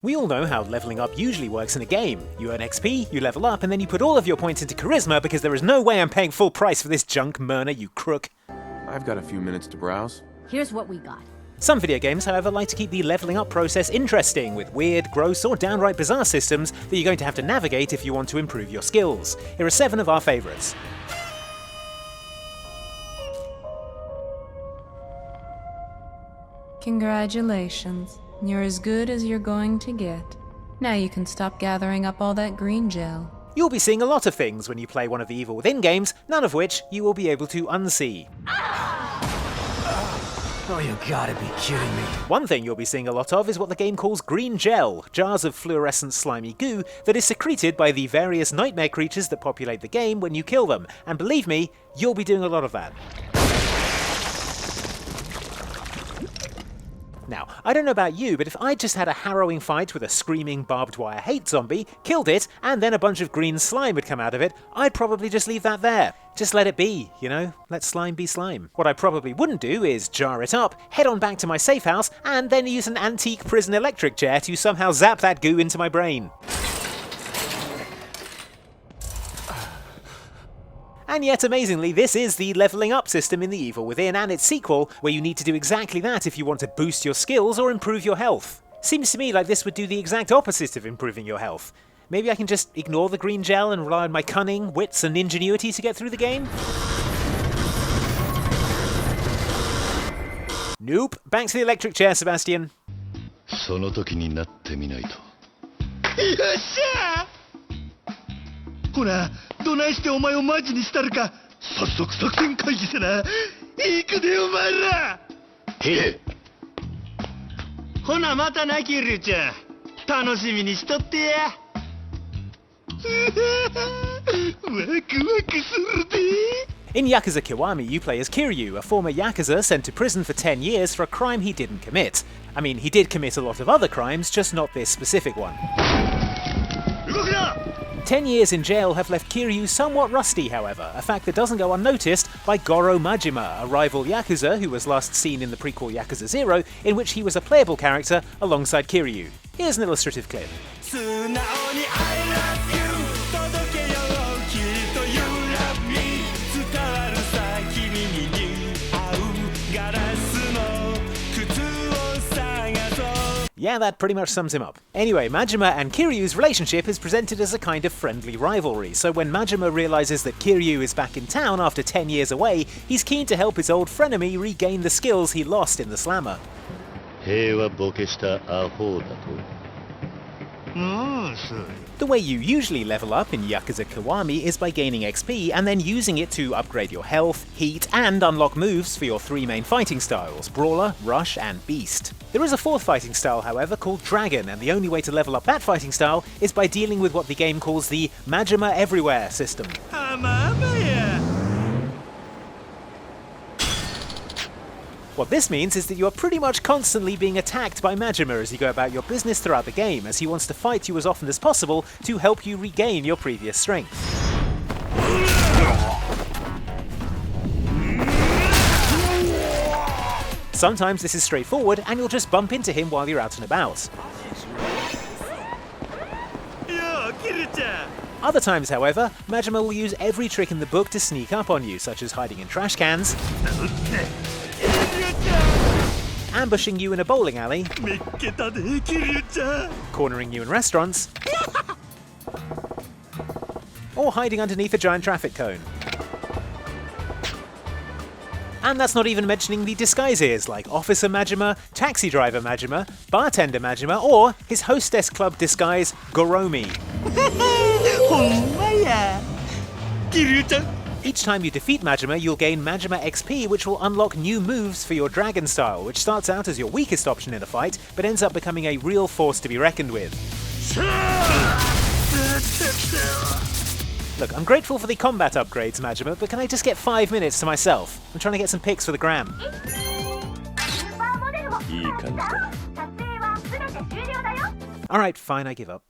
We all know how leveling up usually works in a game. You earn XP, you level up, and then you put all of your points into charisma because there is no way I'm paying full price for this junk, Myrna, you crook. I've got a few minutes to browse. Here's what we got. Some video games, however, like to keep the leveling up process interesting, with weird, gross, or downright bizarre systems that you're going to have to navigate if you want to improve your skills. Here are 7 of our favourites. Congratulations. You're as good as you're going to get. Now you can stop gathering up all that green gel. You'll be seeing a lot of things when you play one of the Evil Within games, none of which you will be able to unsee. Oh, you gotta be kidding me. One thing you'll be seeing a lot of is what the game calls green gel, jars of fluorescent slimy goo that is secreted by the various nightmare creatures that populate the game when you kill them, and believe me, you'll be doing a lot of that. Now, I don't know about you, but if I just had a harrowing fight with a screaming barbed wire hate zombie, killed it, and then a bunch of green slime would come out of it, I'd probably just leave that there. Just let it be, you know? Let slime be slime. What I probably wouldn't do is jar it up, head on back to my safe house, and then use an antique prison electric chair to somehow zap that goo into my brain. And yet, amazingly, this is the leveling up system in The Evil Within and its sequel, where you need to do exactly that if you want to boost your skills or improve your health. Seems to me like this would do the exact opposite of improving your health. Maybe I can just ignore the green gel and rely on my cunning, wits, and ingenuity to get through the game? Nope. Back to the electric chair, Sebastian. その時になってみないと。よっしゃー！ほら、どないしてお前をマジにしたるか、早速作戦会議せな。行くでお前ら。へえ。ほなまたなキリュウちゃん。楽しみにしとってや。ワクワクするで。In Yakuza Kiwami, you play as Kiryu, a former Yakuza sent to prison for 10 years for a crime he didn't commit. I mean, he did commit a lot of other crimes, just not this specific one. 10 years in jail have left Kiryu somewhat rusty, however, a fact that doesn't go unnoticed by Goro Majima, a rival Yakuza who was last seen in the prequel Yakuza 0, in which he was a playable character alongside Kiryu. Here's an illustrative clip. Yeah, that pretty much sums him up. Anyway, Majima and Kiryu's relationship is presented as a kind of friendly rivalry, so when Majima realizes that Kiryu is back in town after 10 years away, he's keen to help his old frenemy regain the skills he lost in the slammer. The way you usually level up in Yakuza Kiwami is by gaining XP and then using it to upgrade your health, heat, and unlock moves for your 3 main fighting styles, Brawler, Rush, and Beast. There is a 4th fighting style, however, called Dragon, and the only way to level up that fighting style is by dealing with what the game calls the Majima Everywhere system. What this means is that you are pretty much constantly being attacked by Majima as you go about your business throughout the game, as he wants to fight you as often as possible to help you regain your previous strength. Sometimes this is straightforward and you'll just bump into him while you're out and about. Other times, however, Majima will use every trick in the book to sneak up on you, such as hiding in trash cans, ambushing you in a bowling alley, cornering you in restaurants, or hiding underneath a giant traffic cone. And that's not even mentioning the disguises like Officer Majima, Taxi Driver Majima, Bartender Majima, or his hostess club disguise, Goromi. Each time you defeat Majima, you'll gain Majima XP, which will unlock new moves for your Dragon style, which starts out as your weakest option in a fight, but ends up becoming a real force to be reckoned with. Look, I'm grateful for the combat upgrades, Majima, but can I just get 5 minutes to myself? I'm trying to get some pics for the gram. Alright, fine, I give up.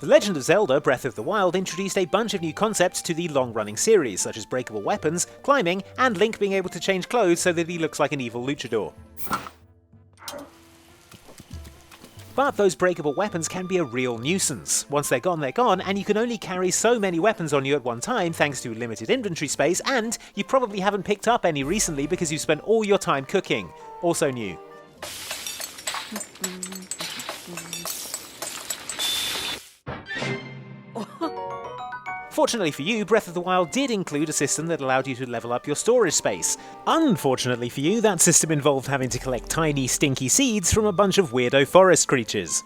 The Legend of Zelda Breath of the Wild introduced a bunch of new concepts to the long-running series, such as breakable weapons, climbing, and Link being able to change clothes so that he looks like an evil luchador. But those breakable weapons can be a real nuisance. Once they're gone, and you can only carry so many weapons on you at one time thanks to limited inventory space, and you probably haven't picked up any recently because you spent all your time cooking. Also new. Fortunately for you, Breath of the Wild did include a system that allowed you to level up your storage space. Unfortunately for you, that system involved having to collect tiny, stinky seeds from a bunch of weirdo forest creatures.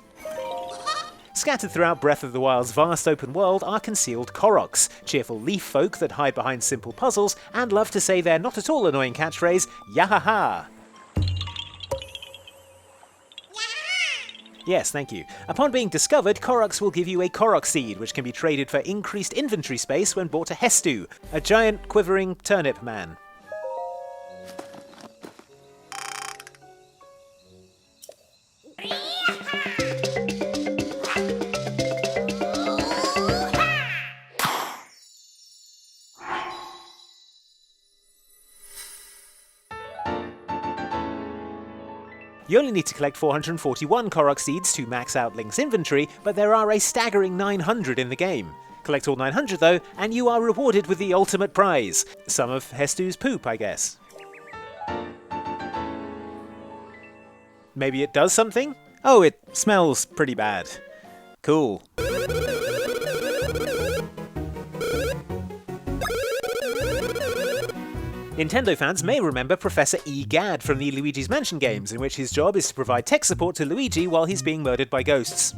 Scattered throughout Breath of the Wild's vast open world are concealed Koroks, cheerful leaf folk that hide behind simple puzzles and love to say their not at all annoying catchphrase, Yahaha! Yes, thank you. Upon being discovered, Koroks will give you a Korok seed, which can be traded for increased inventory space when bought to Hestu, a giant quivering turnip man. You only need to collect 441 Korok seeds to max out Link's inventory, but there are a staggering 900 in the game. Collect all 900 though, and you are rewarded with the ultimate prize. Some of Hestu's poop, I guess. Maybe it does something? Oh, it smells pretty bad. Cool. Nintendo fans may remember Professor E. Gadd from the Luigi's Mansion games, in which his job is to provide tech support to Luigi while he's being murdered by ghosts.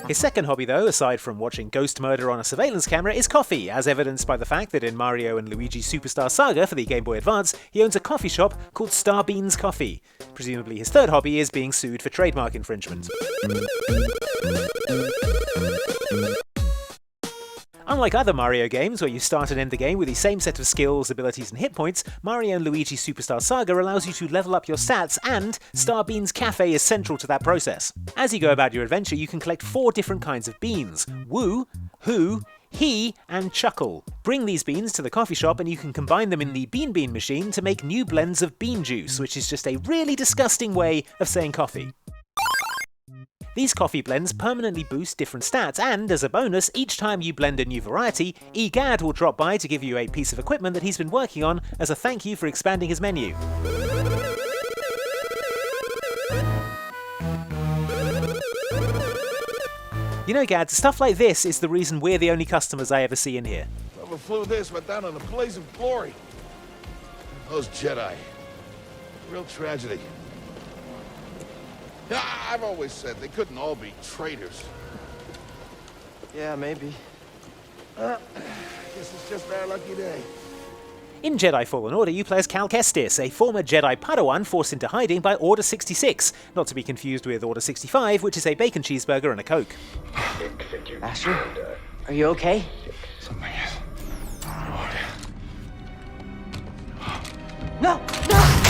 His second hobby though, aside from watching ghost murder on a surveillance camera, is coffee, as evidenced by the fact that in Mario and Luigi's Superstar Saga for the Game Boy Advance, he owns a coffee shop called Star Beans Coffee. Presumably his third hobby is being sued for trademark infringement. Unlike other Mario games where you start and end the game with the same set of skills, abilities and hit points, Mario and Luigi Superstar Saga allows you to level up your stats, and Star Beans Cafe is central to that process. As you go about your adventure, you can collect 4 different kinds of beans: Woo, Who, He, and Chuckle. Bring these beans to the coffee shop and you can combine them in the Bean machine to make new blends of bean juice, which is just a really disgusting way of saying coffee. These coffee blends permanently boost different stats, and as a bonus, each time you blend a new variety, EGAD will drop by to give you a piece of equipment that he's been working on as a thank you for expanding his menu. You know, Gad, stuff like this is the reason we're the only customers I ever see in here. Whoever flew this went down in a blaze of glory. Those Jedi. Real tragedy. Yeah, I've always said they couldn't all be traitors. Yeah, maybe. Guess it's just our lucky day. In Jedi Fallen Order, you play as Cal Kestis, a former Jedi Padawan forced into hiding by Order 66, not to be confused with Order 65, which is a bacon cheeseburger and a Coke. Asher, are you okay? Something is wrong. No! No!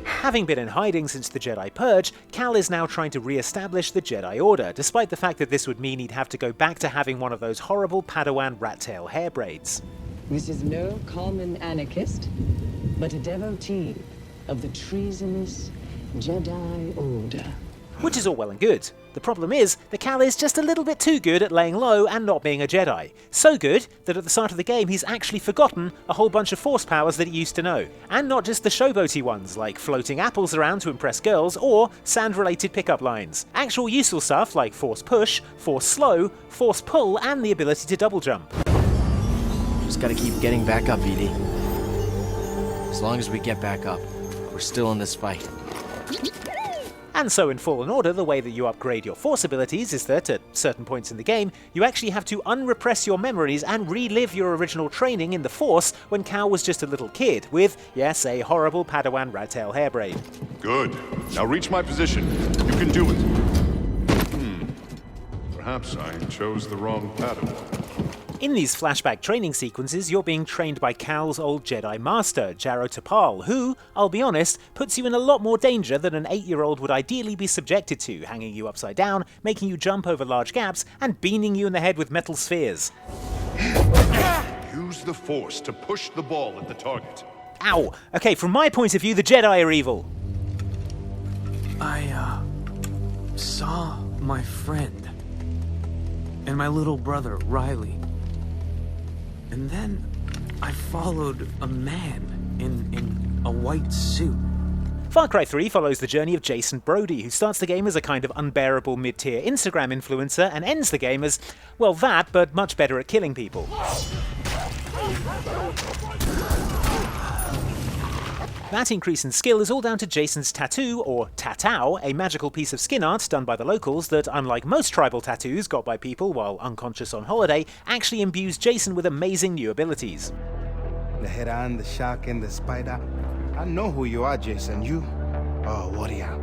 Having been in hiding since the Jedi Purge, Cal is now trying to re-establish the Jedi Order, despite the fact that this would mean he'd have to go back to having one of those horrible Padawan rat tail hair braids. This is no common anarchist, but a devotee of the treasonous Jedi Order. Which is all well and good. The problem is that Cal is just a little bit too good at laying low and not being a Jedi. So good that at the start of the game he's actually forgotten a whole bunch of force powers that he used to know. And not just the showboaty ones, like floating apples around to impress girls, or sand-related pickup lines. Actual useful stuff like force push, force slow, force pull, and the ability to double jump. Just gotta keep getting back up, Edie. As long as we get back up, we're still in this fight. And so in Fallen Order, the way that you upgrade your Force abilities is that, at certain points in the game, you actually have to unrepress your memories and relive your original training in the Force when Cal was just a little kid, with, yes, a horrible Padawan rat tail hair braid. Good. Now reach my position. You can do it. Perhaps I chose the wrong Padawan. In these flashback training sequences, you're being trained by Cal's old Jedi Master, Jaro Tapal, who, I'll be honest, puts you in a lot more danger than an 8-year-old would ideally be subjected to, hanging you upside down, making you jump over large gaps, and beaning you in the head with metal spheres. Use the Force to push the ball at the target. Ow! Okay, from my point of view, the Jedi are evil. I saw my friend and my little brother, Riley. And then I followed a man in a white suit. Far Cry 3 follows the journey of Jason Brody, who starts the game as a kind of unbearable mid-tier Instagram influencer and ends the game as, well, that, but much better at killing people. That increase in skill is all down to Jason's tattoo, or tatau, a magical piece of skin art done by the locals that, unlike most tribal tattoos got by people while unconscious on holiday, actually imbues Jason with amazing new abilities. The Heron, the Shark, and the Spider. I know who you are, Jason. You are a warrior.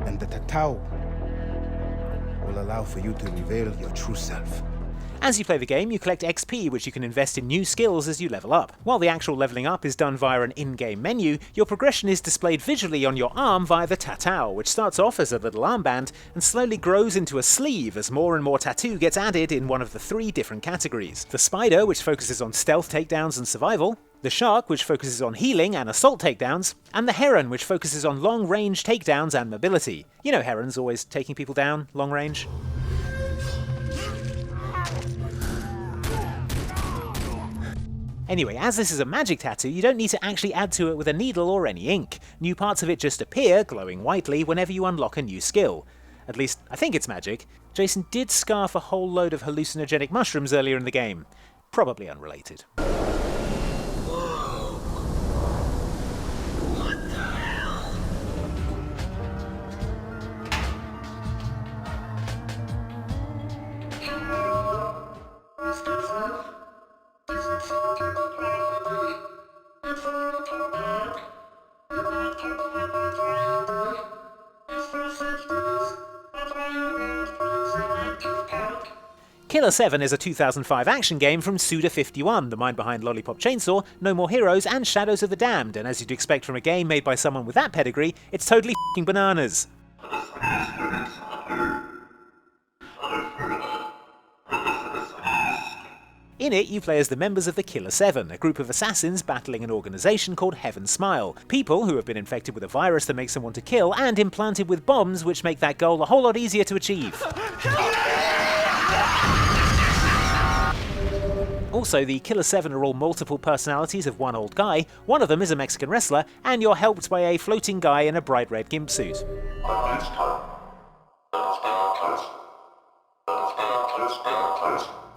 And the tatau will allow for you to reveal your true self. As you play the game, you collect XP, which you can invest in new skills as you level up. While the actual leveling up is done via an in-game menu, your progression is displayed visually on your arm via the tatau, which starts off as a little armband and slowly grows into a sleeve as more and more tattoo gets added in one of the 3 different categories. The Spider, which focuses on stealth takedowns and survival, the Shark, which focuses on healing and assault takedowns, and the Heron, which focuses on long-range takedowns and mobility. You know Herons always taking people down, long range. Anyway, as this is a magic tattoo, you don't need to actually add to it with a needle or any ink. New parts of it just appear, glowing whitely, whenever you unlock a new skill. At least, I think it's magic. Jason did scarf a whole load of hallucinogenic mushrooms earlier in the game. Probably unrelated. Killer 7 is a 2005 action game from Suda51, the mind behind Lollipop Chainsaw, No More Heroes, and Shadows of the Damned, and as you'd expect from a game made by someone with that pedigree, it's totally f***ing bananas. In it, you play as the members of the Killer 7, a group of assassins battling an organisation called Heaven Smile. People who have been infected with a virus that makes them want to kill, and implanted with bombs which make that goal a whole lot easier to achieve. Also, the Killer 7 are all multiple personalities of one old guy, one of them is a Mexican wrestler, and you're helped by a floating guy in a bright red gimp suit.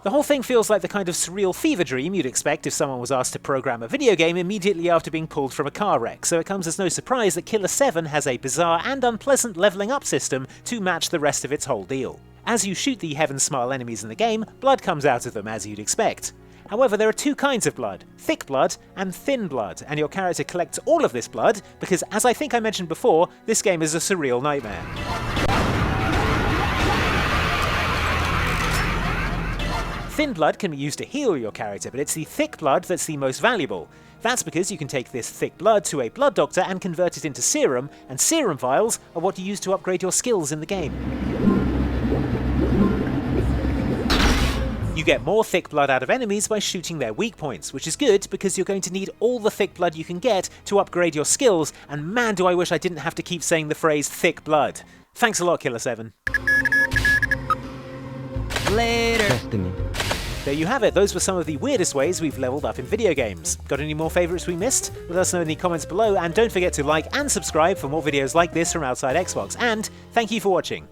The whole thing feels like the kind of surreal fever dream you'd expect if someone was asked to program a video game immediately after being pulled from a car wreck, so it comes as no surprise that Killer 7 has a bizarre and unpleasant leveling up system to match the rest of its whole deal. As you shoot the Heaven Smile enemies in the game, blood comes out of them as you'd expect. However, there are 2 kinds of blood, thick blood and thin blood, and your character collects all of this blood because, as I think I mentioned before, this game is a surreal nightmare. Thin blood can be used to heal your character, but it's the thick blood that's the most valuable. That's because you can take this thick blood to a blood doctor and convert it into serum, and serum vials are what you use to upgrade your skills in the game. You get more thick blood out of enemies by shooting their weak points, which is good because you're going to need all the thick blood you can get to upgrade your skills, and man do I wish I didn't have to keep saying the phrase thick blood. Thanks a lot, Killer 7. Later. Destiny. There you have it, those were some of the weirdest ways we've leveled up in video games. Got any more favourites we missed? Let us know in the comments below, and don't forget to like and subscribe for more videos like this from Outside Xbox, and thank you for watching.